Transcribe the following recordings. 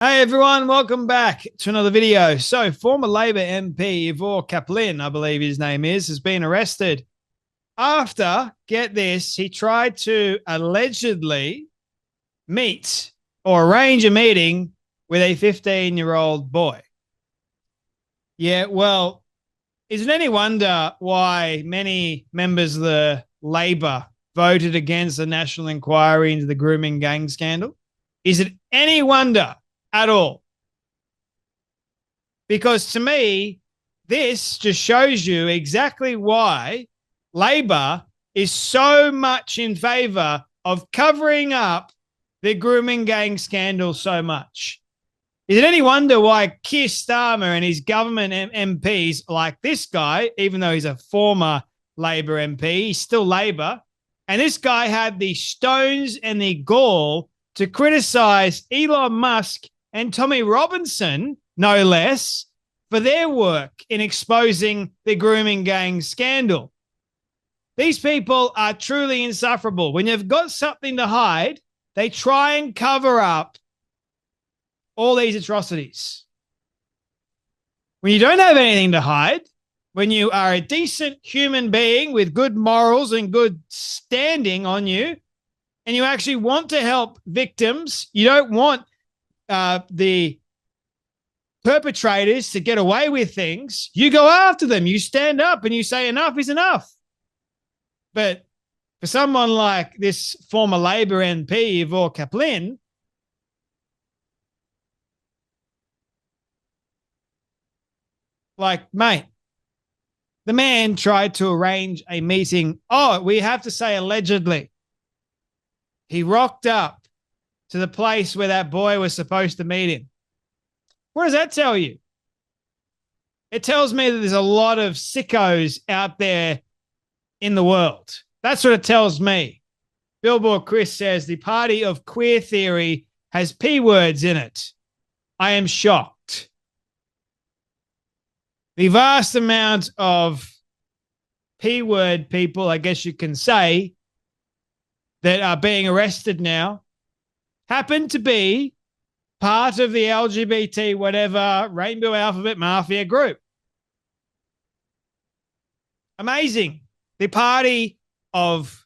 Hey everyone, welcome back to another video. So, former Labor MP Ivor Kaplan, I believe his name is, has been arrested after, get this, he tried to allegedly meet or arrange a meeting with a 15-year-old boy. Yeah, well, is it any wonder why many members of the Labor voted against the national inquiry into the grooming gang scandal? Is it any wonder at all? Because to me, this just shows you exactly why Labor is so much in favor of covering up the grooming gang scandal so much. Is it any wonder why Keir Starmer and his government MPs like this guy, even though he's a former Labor MP, he's still Labor, and this guy had the stones and the gall to criticize Elon Musk and Tommy Robinson, no less, for their work in exposing the grooming gang scandal. These people are truly insufferable. When you've got something to hide, they try and cover up all these atrocities. When you don't have anything to hide, when you are a decent human being with good morals and good standing on you, and you actually want to help victims, you don't want the perpetrators to get away with things, you go after them. You stand up and you say enough is enough. But for someone like this former Labor MP, Ivor Kaplan, like, mate, the man tried to arrange a meeting. Oh, we have to say allegedly. He rocked up to the place where that boy was supposed to meet him. What does that tell you? It tells me that there's a lot of sickos out there in the world. That's what it tells me. Billboard Chris says the party of queer theory has P words in it. I am shocked. The vast amount of P word people, I guess you can say, that are being arrested now happen to be part of the LGBT, whatever, Rainbow Alphabet Mafia group. Amazing. The party of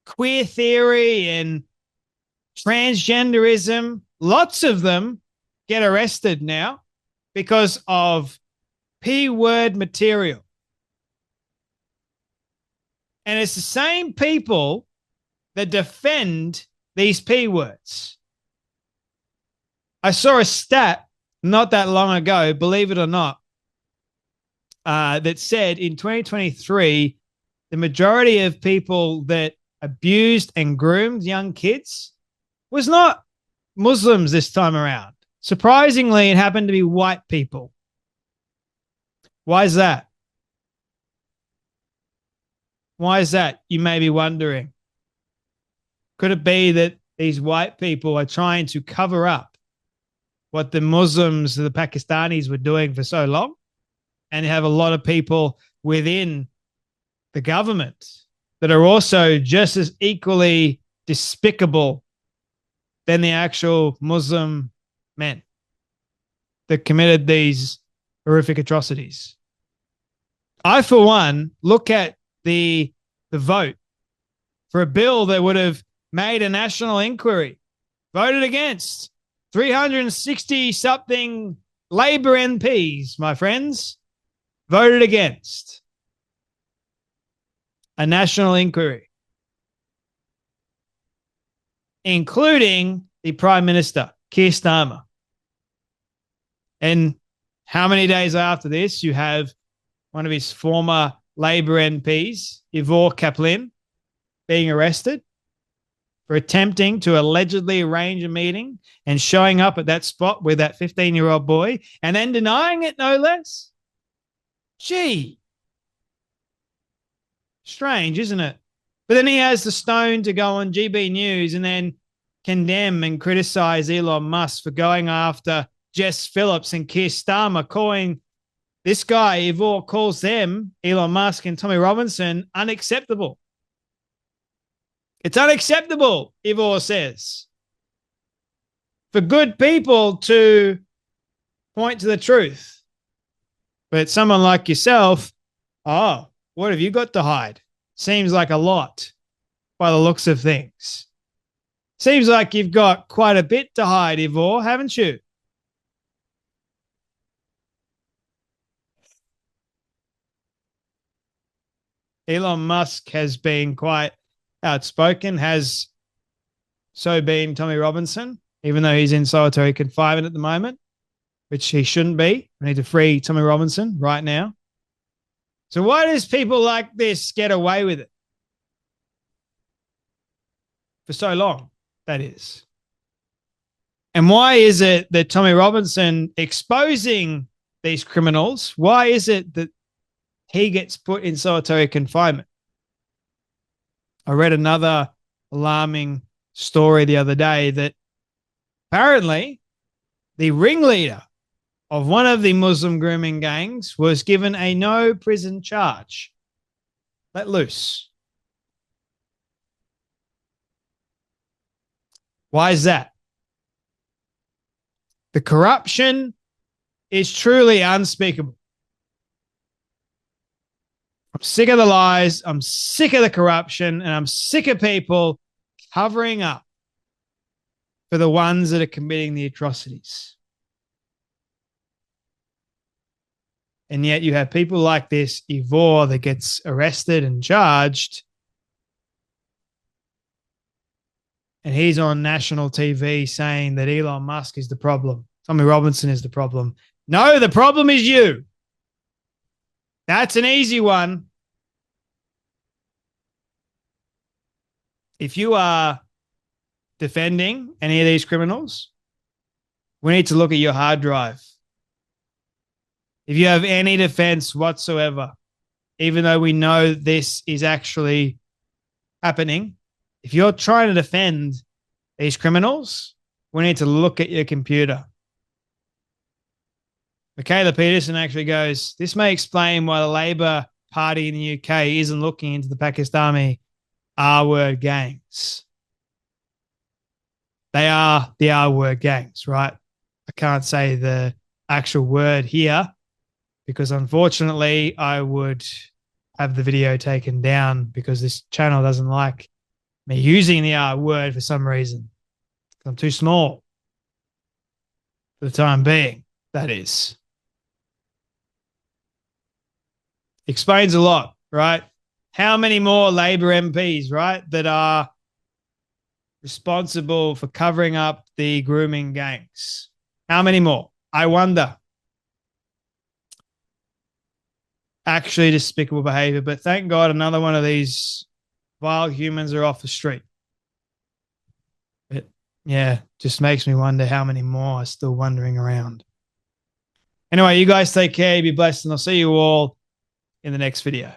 queer theory and transgenderism, lots of them get arrested now because of P-word material. And it's the same people that defend these P-words. I saw a stat not that long ago, believe it or not, that said in 2023, the majority of people that abused and groomed young kids was not Muslims this time around. Surprisingly, it happened to be white people. Why is that? Why is that? You may be wondering. Could it be that these white people are trying to cover up what the Muslims, the Pakistanis were doing for so long? And you have a lot of people within the government that are also just as equally despicable than the actual Muslim men that committed these horrific atrocities. I, for one, look at the vote for a bill that would have made a national inquiry, voted against 360-something Labor MPs, my friends, voted against a national inquiry, including the Prime Minister, Keir Starmer. And how many days after this, you have one of his former Labor MPs, Ivor Kaplan, being arrested for attempting to allegedly arrange a meeting and showing up at that spot with that 15-year-old boy and then denying it, no less. Gee. Strange, isn't it? But then he has the stone to go on GB News and then condemn and criticize Elon Musk for going after Jess Phillips and Keir Starmer, calling this guy, Ivor, calls them, Elon Musk and Tommy Robinson, unacceptable. It's unacceptable, Ivor says. for good people to point to the truth. But someone like yourself, oh, what have you got to hide? Seems like a lot by the looks of things. Seems like you've got quite a bit to hide, Ivor, haven't you? Elon Musk has been quite outspoken, has so been Tommy Robinson, even though he's in solitary confinement at the moment, which he shouldn't be. We need to free Tommy Robinson right now. So why does people like this get away with it? For so long, that is. And why is it that Tommy Robinson exposing these criminals, why is it that he gets put in solitary confinement? I read another alarming story the other day that apparently the ringleader of one of the Muslim grooming gangs was given a no prison charge. Let loose. Why is that? The corruption is truly unspeakable. I'm sick of the lies. I'm sick of the corruption, and I'm sick of people covering up for the ones that are committing the atrocities. And yet you have people like this Ivor that gets arrested and charged, and he's on national TV saying that Elon Musk is the problem. Tommy Robinson is the problem. No, the problem is you. That's an easy one. If you are defending any of these criminals, we need to look at your hard drive. If you have any defense whatsoever, even though we know this is actually happening, if you're trying to defend these criminals, we need to look at your computer. Michaela Peterson actually goes, this may explain why the Labor Party in the UK isn't looking into the Pakistani R-word gangs. They are the R-word gangs, right? I can't say the actual word here because unfortunately I would have the video taken down because this channel doesn't like me using the R word for some reason. I'm too small for the time being, that is. Explains a lot, right? How many more Labor MPs, right, that are responsible for covering up the grooming gangs? How many more? I wonder. Actually despicable behavior, but thank God another one of these vile humans are off the street. But yeah, just makes me wonder how many more are still wandering around. Anyway, you guys take care, be blessed, and I'll see you all in the next video.